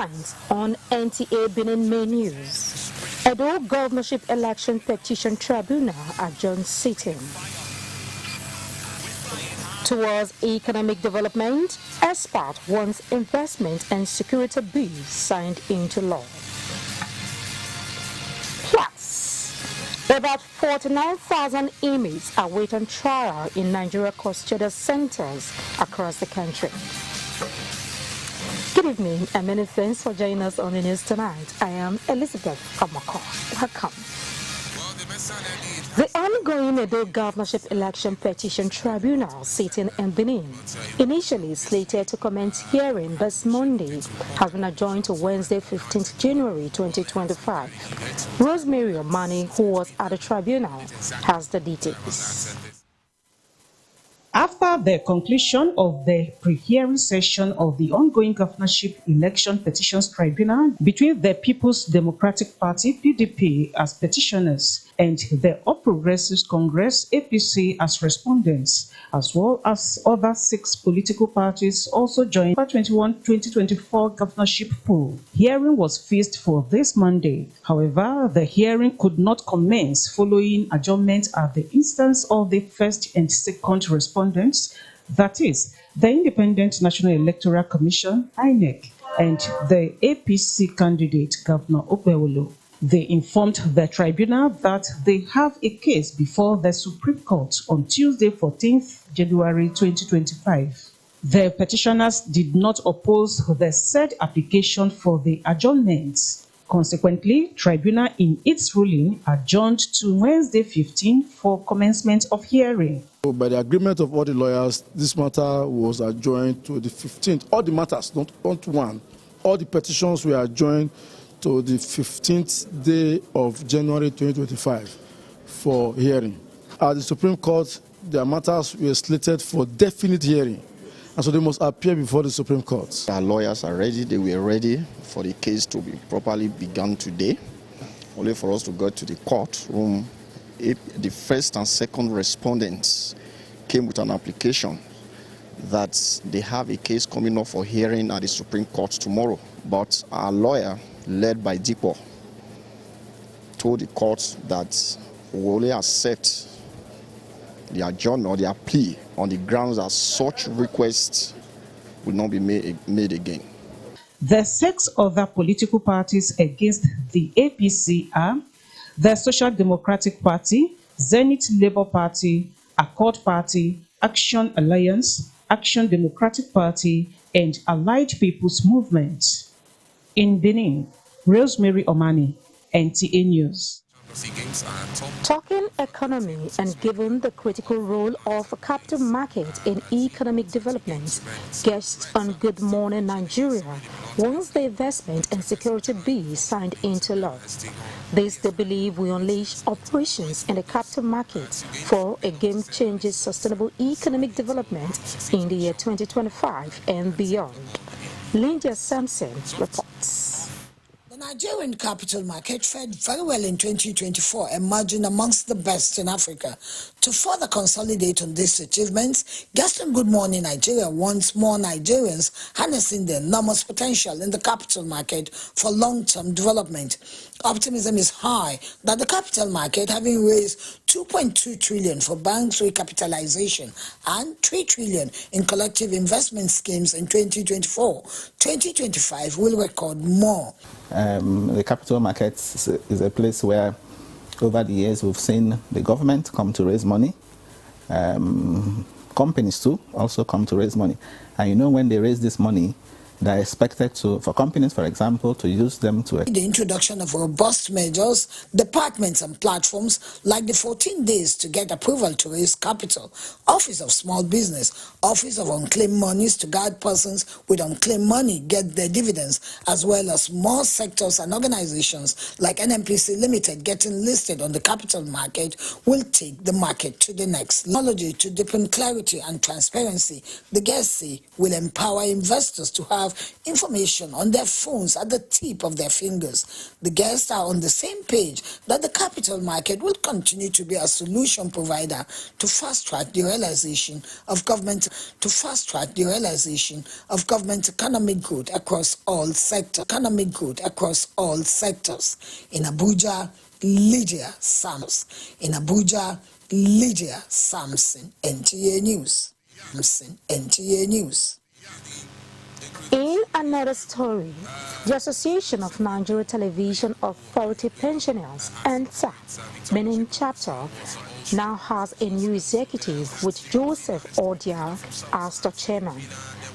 Headlines on NTA Benin Main News. Edo Governorship Election Petition Tribunal adjourns sitting. Towards economic development, expert wants investment and security bills signed into law. Plus, about 49,000 inmates await on trial in Nigeria custodial centers across the country. Good evening and many thanks for joining us on the news tonight. I am Elizabeth Kamako. Welcome. The ongoing Edo Governorship Election Petition Tribunal sitting in Benin, initially slated to commence hearing this Monday, has been adjourned to Wednesday, 15th January 2025. Rosemary Omani, who was at the tribunal, has the details. After the conclusion of the pre-hearing session of the ongoing governorship election petitions tribunal between the People's Democratic Party (PDP) as petitioners and the All Progressives Congress (APC) as respondents, as well as other 6 political parties also joined the 2021-2024 governorship poll, hearing was fixed for this Monday. However, the hearing could not commence following adjournment at the instance of the first and second respondents, that is, the Independent National Electoral Commission (INEC) and the APC candidate Governor Okpewolo. They informed the tribunal that they have a case before the Supreme Court on Tuesday, 14th January 2025. The petitioners did not oppose the said application for the adjournment. Consequently, tribunal in its ruling adjourned to Wednesday 15 for commencement of hearing. By the agreement of all the lawyers, this matter was adjourned to the 15th. All the matters, not one, all the petitions were adjourned to the 15th day of January 2025 for hearing. At the Supreme Court, their matters were slated for definite hearing, and so they must appear before the Supreme Court. Our lawyers are ready. They were ready for the case to be properly begun today, only for us to go to the courtroom. The first and second respondents came with an application that they have a case coming up for hearing at the Supreme Court tomorrow. But our lawyer, led by Dipo, told the court that we will only accept the adjournment or their plea on the grounds that such requests will not be made again. The 6 other political parties against the APC are the Social Democratic Party, Zenith Labour Party, Accord Party, Action Alliance, Action Democratic Party, and Allied People's Movement. In Benin, Rosemary Omani, NTA News. Talking economy and given the critical role of a capital market in economic development, guests on Good Morning Nigeria wants the investment and security bill signed into law. This, they believe, will unleash operations in the capital market for a game-changing sustainable economic development in the year 2025 and beyond. Linda Sampson reports. The Nigerian capital market fared very well in 2024, emerging amongst the best in Africa. To further consolidate on these achievements, Guest on Good Morning Nigeria wants more Nigerians harnessing the enormous potential in the capital market for long-term development. Optimism is high that the capital market, having raised 2.2 trillion for banks recapitalization and 3 trillion in collective investment schemes in 2024, 2025 will record more. The capital market is a place where over the years we've seen the government come to raise money. Companies too also come to raise money. And you know, when they raise this money, they're expected to, for companies, for example, to use them to... The introduction of robust measures, departments and platforms like the 14 days to get approval to raise capital, Office of Small Business, Office of Unclaimed Monies to guide persons with unclaimed money get their dividends, as well as more sectors and organizations like NMPC Limited getting listed on the capital market will take the market to the next technology to deepen clarity and transparency. The guests say will empower investors to have have information on their phones at the tip of their fingers. The guests are on the same page that the capital market will continue to be a solution provider to fast-track the realization of government economic growth across all sectors. In Abuja, Lydia Samson, NTA News. In another story, the Association of Nigeria Television Authority Pensioners and SAT Benin chapter now has a new executive with Joseph Odia as the chairman.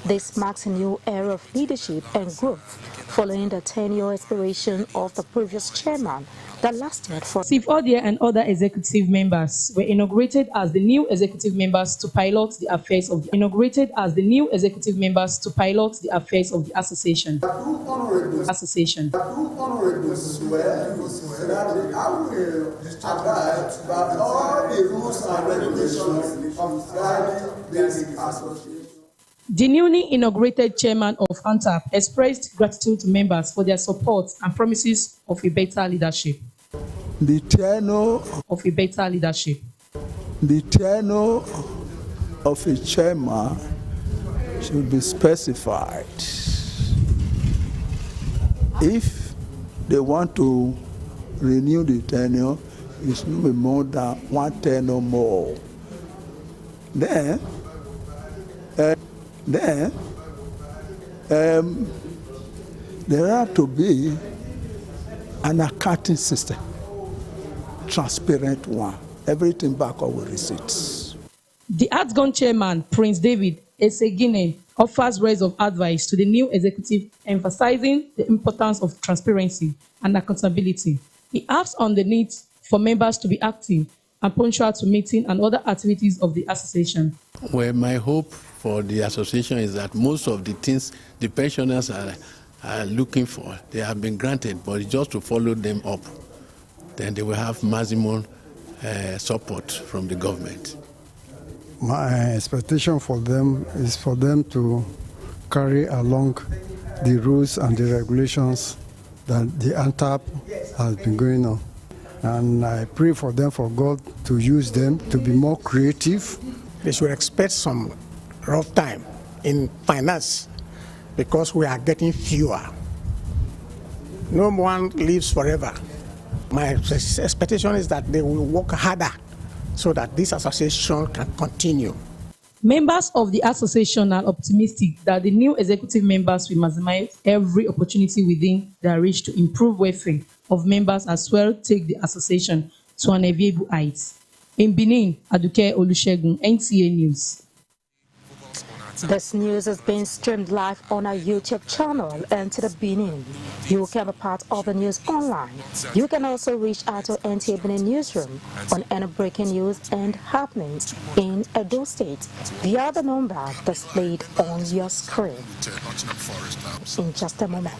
This marks a new era of leadership and growth following the 10-year expiration of the previous chairman that lasted for... Chief Odia and other executive members were inaugurated as the new executive members to pilot the affairs of the association. The newly inaugurated chairman of ANTAP expressed gratitude to members for their support and promises of a better leadership. The tenure of a chairman should be specified. If they want to renew the tenure, it should be more than one tenure more. Then there have to be an accounting system, transparent one, everything back over receipts. The outgone chairman, Prince David Esegine, offers words of advice to the new executive, emphasizing the importance of transparency and accountability. He acts on the need for members to be active and punctual to meeting and other activities of the association. Well, my hope for the association is that most of the things the pensioners are looking for, they have been granted, but it's just to follow them up. Then they will have maximum support from the government. My expectation for them is for them to carry along the rules and the regulations that the ANTAP has been going on. And I pray for them, for God to use them to be more creative. They should expect some rough time in finance because we are getting fewer. No one lives forever. My expectation is that they will work harder so that this association can continue. Members of the association are optimistic that the new executive members will maximize every opportunity within their reach to improve welfare of members as well take the association to an enviable height. In Benin, Aduke Olusegun, NTA News. This news is being streamed live on our YouTube channel and to the Benin. You can be part of the news online. You can also reach out to NTA Benin newsroom on any breaking news and happenings in Edo State via the number displayed on your screen. In just a moment.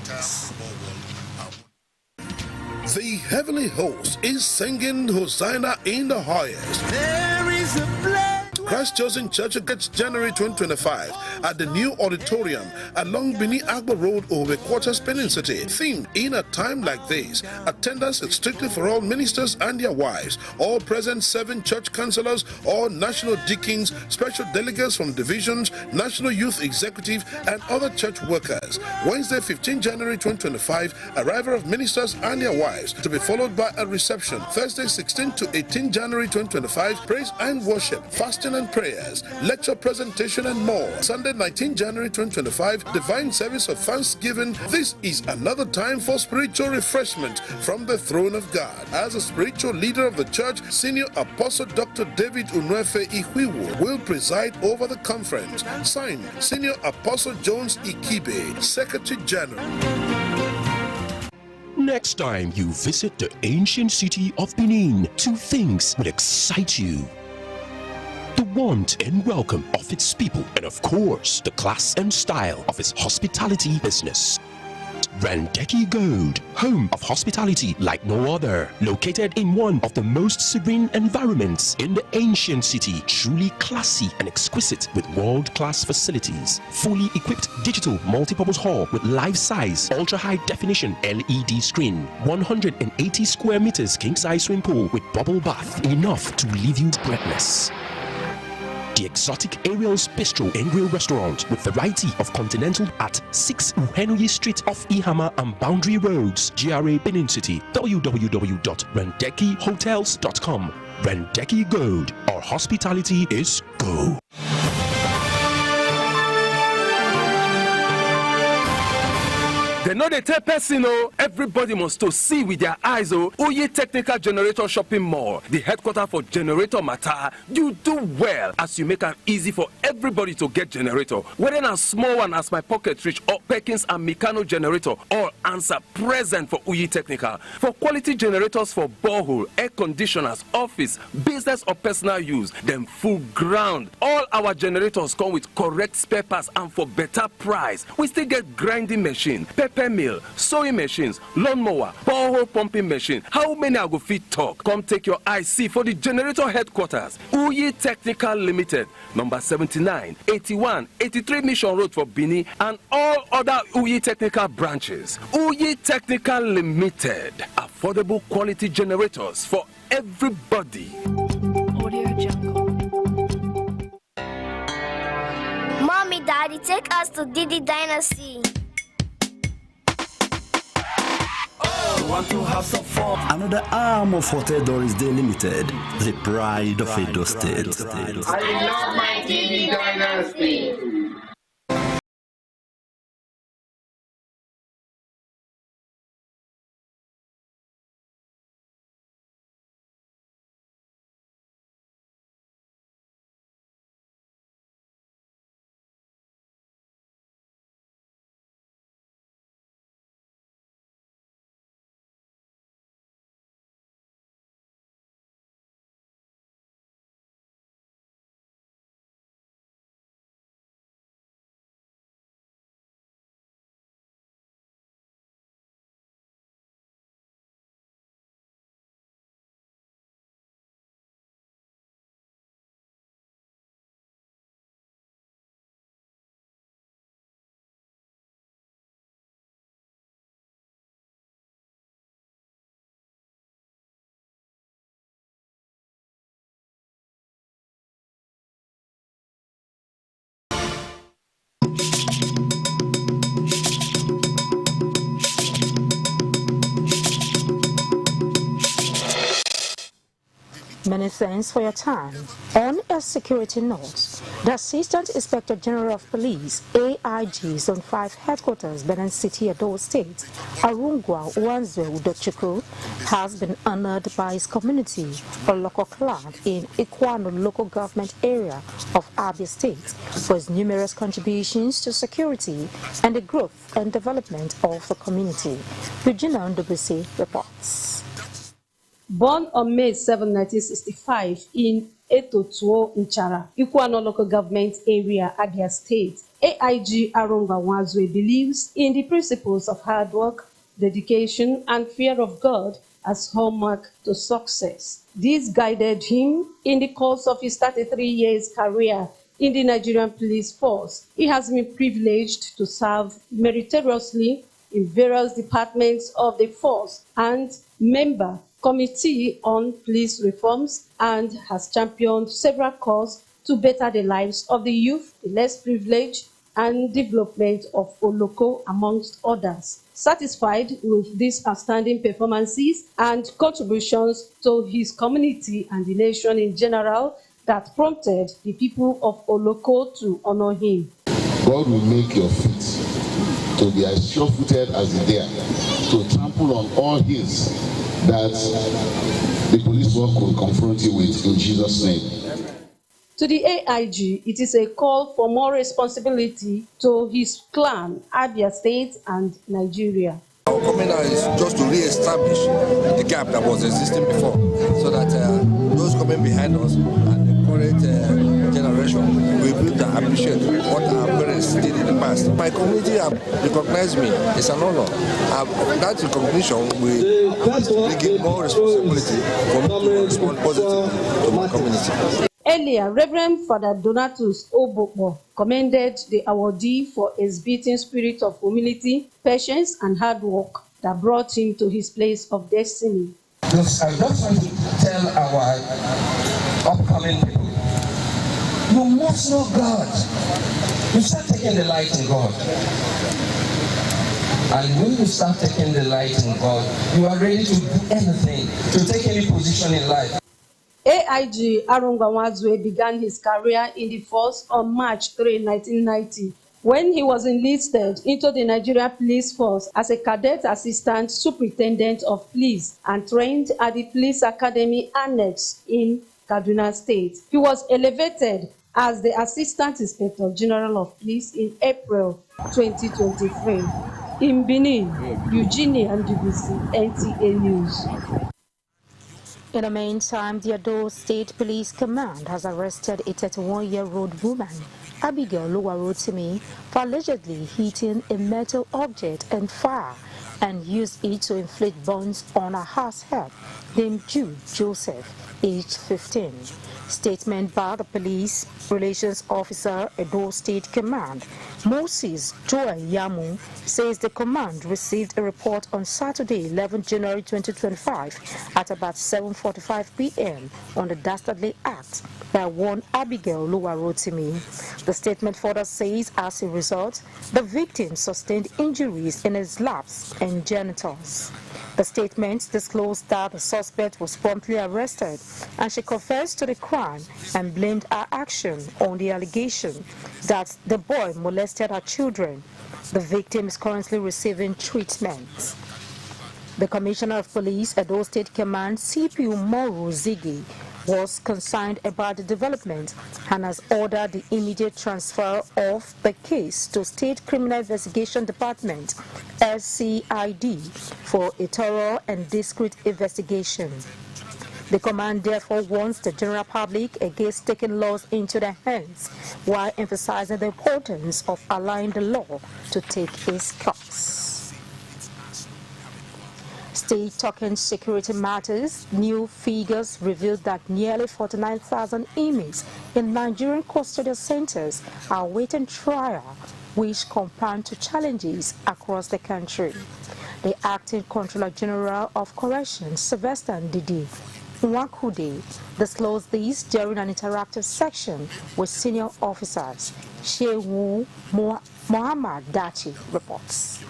The heavenly host is singing Hosanna in the highest. There is a Christ Chosen Church gets January 2025 at the new auditorium along Benin Agbo Road, Owe Quarters, Benin City. Theme: in a time like this, attendance is strictly for all ministers and their wives, all present 7 church councillors, all national deacons, special delegates from divisions, national youth executive, and other church workers. Wednesday, 15 January 2025, arrival of ministers and their wives, to be followed by a reception. Thursday, 16 to 18 January 2025, praise and worship, fasting and prayers, lecture presentation and more. Sunday, 19 January 2025, divine service of thanksgiving. This is another time for spiritual refreshment from the throne of God. As a spiritual leader of the church, Senior Apostle Dr. David Unwefe Ihuiwu will preside over the conference. Signed, Senior Apostle Jones Ikibe, Secretary General. Next time you visit the ancient city of Benin, 2 things will excite you: the warmth and welcome of its people, and of course, the class and style of its hospitality business. Rendeki Gold, home of hospitality like no other, located in one of the most serene environments in the ancient city, truly classy and exquisite with world-class facilities, fully equipped digital multipurpose hall with life-size, ultra-high definition LED screen, 180 square meters king-size swimming pool with bubble bath, enough to leave you breathless. The exotic Ariel's Bistro and Grill Restaurant with variety of continental at 6 Uhenuyi Street off Ihama and Boundary Roads, GRA Benin City. www.rendekihotels.com. Rendeki Gold, our hospitality is go. They know they tell person, oh, everybody must to see with their eyes, oh, Uyi Technical Generator Shopping Mall, the headquarters for generator matter. You do well as you make it easy for everybody to get generator. Whether a small one as my pocket reach or Perkins and Meccano generator, all answer present for Uyi Technical. For quality generators for borehole, air conditioners, office, business or personal use, them full ground. All our generators come with correct spare parts and for better price. We still get grinding machine, pepper mill, sewing machines, lawnmower, borehole pumping machine. How many I go fit talk? Come take your IC for the generator headquarters. Uyi Technical Limited, number 79, 81, 83 Mission Road for Benin and all other Uyi Technical branches. Uyi Technical Limited, affordable quality generators for everybody. Audio Jungle. Mommy, Daddy, take us to Didi Dynasty. Want to have some fun? Another arm of Hotel Doris Day Limited, the pride of Edo State. I love my TV Dynasty. Many thanks for your time. On a security note, the Assistant Inspector General of Police, AIG Zone 5 Headquarters, Benin City, Edo State, Arungwa Wanzo Udochukwu, has been honored by his community, a local clan in Ikwano local government area of Abia State, for his numerous contributions to security and the growth and development of the community. Regina Ndobese reports. Born on May 7, 1965 in Etotuo, Nchara, Ikwano local government area, Abia State, AIG Arunga Wazwe believes in the principles of hard work, dedication, and fear of God as hallmark to success. This guided him in the course of his 33 years career in the Nigerian police force. He has been privileged to serve meritoriously in various departments of the force and member Committee on Police Reforms, and has championed several causes to better the lives of the youth, the less privileged, and development of Oloko, amongst others. Satisfied with these outstanding performances and contributions to his community and the nation in general, that prompted the people of Oloko to honor him. God will make your feet to be as sure-footed as the deer, to trample on all hills that the police work will confront you with, in Jesus' name. To the AIG, it is a call for more responsibility to his clan, Abia State and Nigeria. Our coming now is just to re-establish the gap that was existing before, so that those coming behind us and the current generation will be able to appreciate what our parents did in the past. My community have recognized me. It's an honor. That recognition will bring in more responsibility for me to respond positively to my community. Earlier, Reverend Father Donatus Obokbo commended the awardee for exhibiting spirit of humility, patience, and hard work that brought him to his place of destiny. I just want to tell our upcoming people, you must know God. You start taking the light in God. And when you start taking the light in God, you are ready to do anything, to take any position in life. AIG Arungwa Nwazue began his career in the force on March 3, 1990, when he was enlisted into the Nigeria Police Force as a cadet assistant superintendent of police and trained at the Police Academy Annex in Kaduna State. He was elevated as the Assistant Inspector General of Police in April 2023. In Benin, Eugenia Ndubisi, NTA News. In the meantime, the Edo State Police Command has arrested a 31-year-old woman, Abigail Oluwarotimi, for allegedly hitting a metal object and fire and used it to inflict burns on her house help named Jude Joseph, aged 15. Statement by the Police Relations Officer, Edo State Command, Moses Joel Yamu, says the command received a report on Saturday, 11 January 2025 at about 7:45 p.m. on the dastardly act by one Abigail Oluwarotimi. The statement further says, as a result, the victim sustained injuries in his laps and genitals. The statement disclosed that the suspect was promptly arrested and she confessed to the crime and blamed her action on the allegation that the boy molested her children. The victim is currently receiving treatment. The Commissioner of Police, Edo State Command, CPU Moru Ziggy, was concerned about the development and has ordered the immediate transfer of the case to State Criminal Investigation Department, SCID, for a thorough and discreet investigation. The command therefore warns the general public against taking laws into their hands while emphasizing the importance of allowing the law to take its course. Stay talking security matters. New figures revealed that nearly 49,000 inmates in Nigerian custodial centers are awaiting trial, which compound to challenges across the country. The Acting Controller General of Corrections, Sylvester Ndidi Nwakude, disclosed this during an interactive section with senior officers. Shehu Muhammad Dachi reports.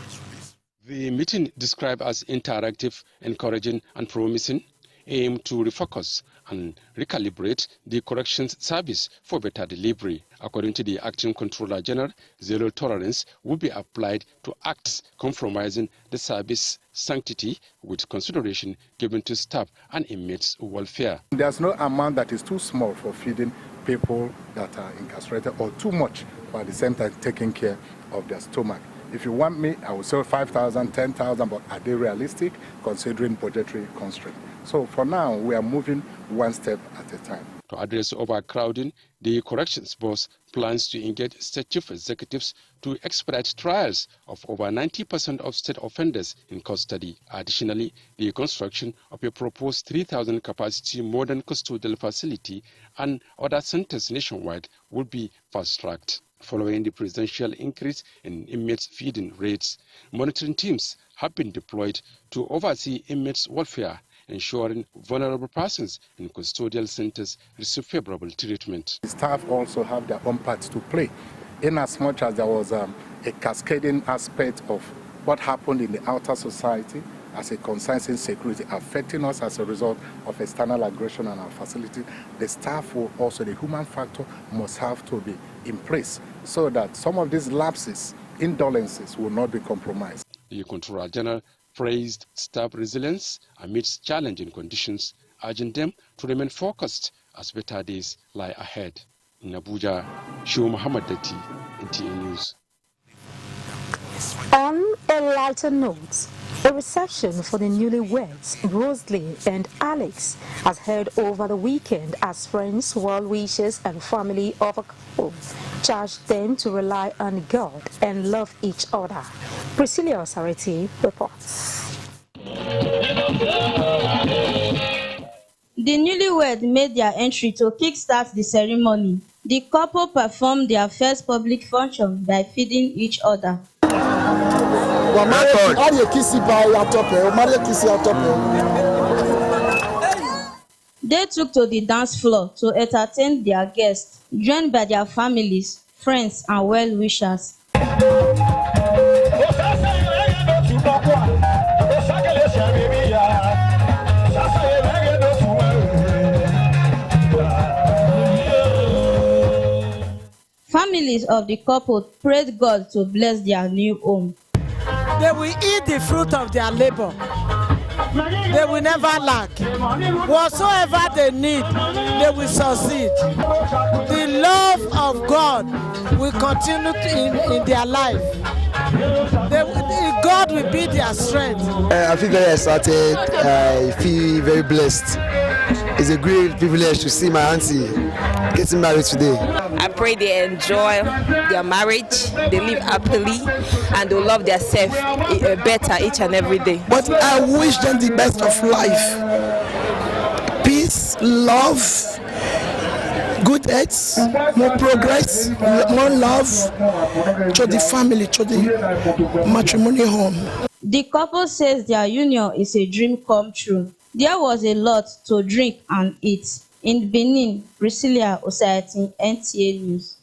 The meeting, described as interactive, encouraging and promising, aimed to refocus and recalibrate the corrections service for better delivery. According to the Acting Controller General, zero tolerance will be applied to acts compromising the service sanctity with consideration given to staff and inmates' welfare. There's no amount that is too small for feeding people that are incarcerated or too much for at the same time taking care of their stomach. If you want me, I will sell 5,000, 10,000, but are they realistic considering budgetary constraint? So for now, we are moving one step at a time. To address overcrowding, the corrections boss plans to engage state chief executives to expedite trials of over 90% of state offenders in custody. Additionally, the construction of a proposed 3,000 capacity modern custodial facility and other centers nationwide will be fast-tracked. Following the presidential increase in inmates' feeding rates, monitoring teams have been deployed to oversee inmates' welfare, ensuring vulnerable persons in custodial centers receive favorable treatment. Staff also have their own part to play, in as much as there was a cascading aspect of what happened in the outer society as a concern in security affecting us as a result of external aggression on our facility. The staff will also, the human factor must have to be in place so that some of these lapses, indolences will not be compromised. The Controller General praised staff resilience amidst challenging conditions, urging them to remain focused as better days lie ahead. In Abuja, Shehu Muhammad Dati, NTA News. On a lighter note, A reception for the newlyweds, Rosalie and Alex, has held over the weekend as friends, well-wishers and family of a couple charged them to rely on God and love each other. Priscilla Osariti reports. The newlyweds made their entry to kickstart the ceremony. The couple performed their first public function by feeding each other. They took to the dance floor to entertain their guests, joined by their families, friends, and well-wishers. Families of the couple prayed God to bless their new home. They will eat the fruit of their labor. They will never lack. Whatsoever they need, they will succeed. The love of God will continue in their life. God will be their strength. I feel very excited. I feel very blessed. It's a great privilege to see my auntie getting married today. I pray they enjoy their marriage, they live happily, and they love themselves better each and every day. But I wish them the best of life. Peace, love, good health, more progress, more love to the family, to the matrimonial home. The couple says their union is a dream come true. There was a lot to drink and eat. In Benin, Priscilla Osariti, NTA News.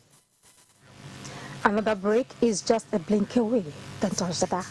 Another break is just a blink away. Don't touch the dial.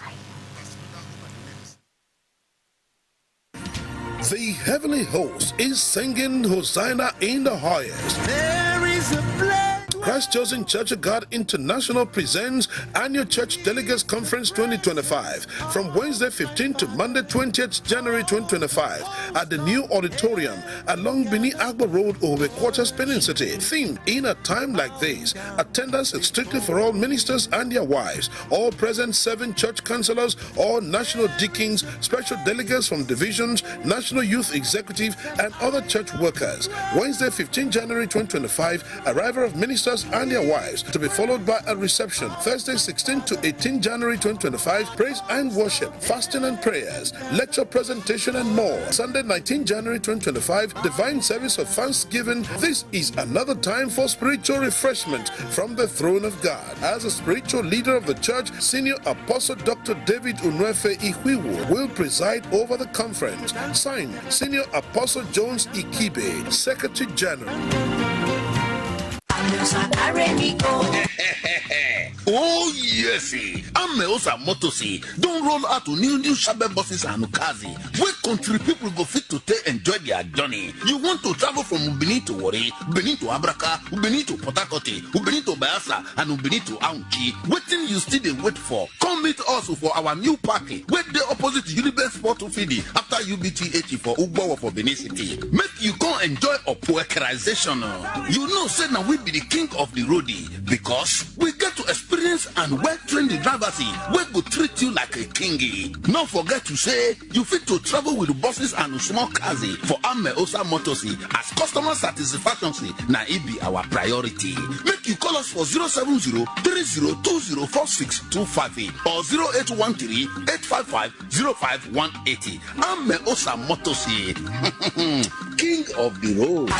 The heavenly host is singing Hosanna in the highest. There is a place. Christ Chosen Church of God International presents Annual Church Delegates Conference 2025 from Wednesday 15th to Monday 20th January 2025 at the new auditorium along Benin Agbo Road, Owe Quarters, Benin City. Theme: in a time like this, attendance is strictly for all ministers and their wives, all present 7 church councillors, all national deacons, special delegates from divisions, national youth executive and other church workers. Wednesday 15 January 2025, arrival of ministers and their wives, to be followed by a reception. Thursday 16 to 18 January 2025, praise and worship, fasting and prayers, lecture presentation and more. Sunday 19 January 2025, divine service of thanksgiving. This is another time for spiritual refreshment from the throne of God. As a spiritual leader of the church, Senior Apostle Dr. David Unwefe Ihuiwu will preside over the conference. Signed, Senior Apostle Jones Ikibe, Secretary General. Oh yes, Ameosa Motosi don't roll out to new Shabe buses and Ukazi. Where country people go fit to take enjoy their journey. You want to travel from Benin to Wari, Benin to Abraka, Benin to Port Harcourt, Benin to Bayelsa, and Benin to Aunchi. Waiting you still they wait for. Come meet us for our new party. Where the opposite Uniben Sport to Fidi after UBTH for Ugbo for Benin City. Make you come enjoy a poekerization. You know, say now we be the king of the roadie because we get to experience and well-trained drivers wey go treat you like a king. No forget to say you fit to travel with buses and small cars for Ameosa Motors as customer satisfaction na it be our priority. Make you call us for 070-3020-4625 or 0813-855-0518. Ameosa Motors, king of the road.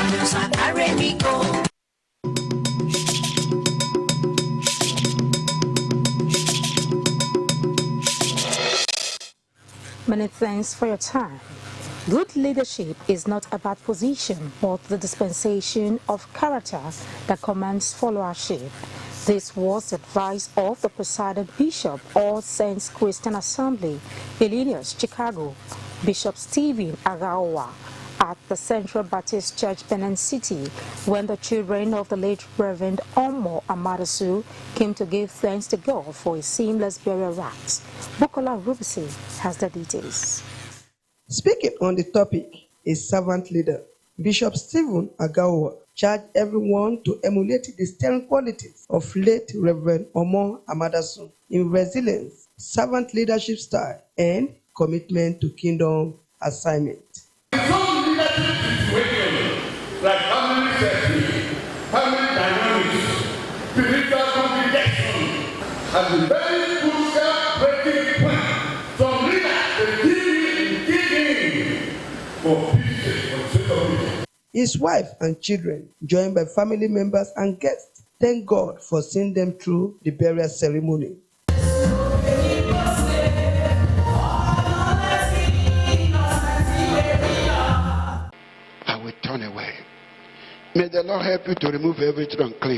Many thanks for your time. Good leadership is not about position, but the dispensation of character that commands followership. This was the advice of the presiding Bishop, All Saints Christian Assembly, Illinois, Chicago, Bishop Stephen Agawa, at the Central Baptist Church, Benin City, when the children of the late Reverend Omo Amadasu came to give thanks to God for his seamless burial rites. Bukola Rubisi has the details. Speaking on the topic, a servant leader, Bishop Stephen Agawa charged everyone to emulate the sterling qualities of late Reverend Omo Amadasu in resilience, servant leadership style, and commitment to kingdom assignment. Some leadership situations, like family security, family dynamics, spiritual complication, has been very crucial breaking point. Some leaders, they give in for peace and security. His wife and children, joined by family members and guests, thank God for seeing them through the burial ceremony. I will turn away. May the Lord help you to remove everything unclean.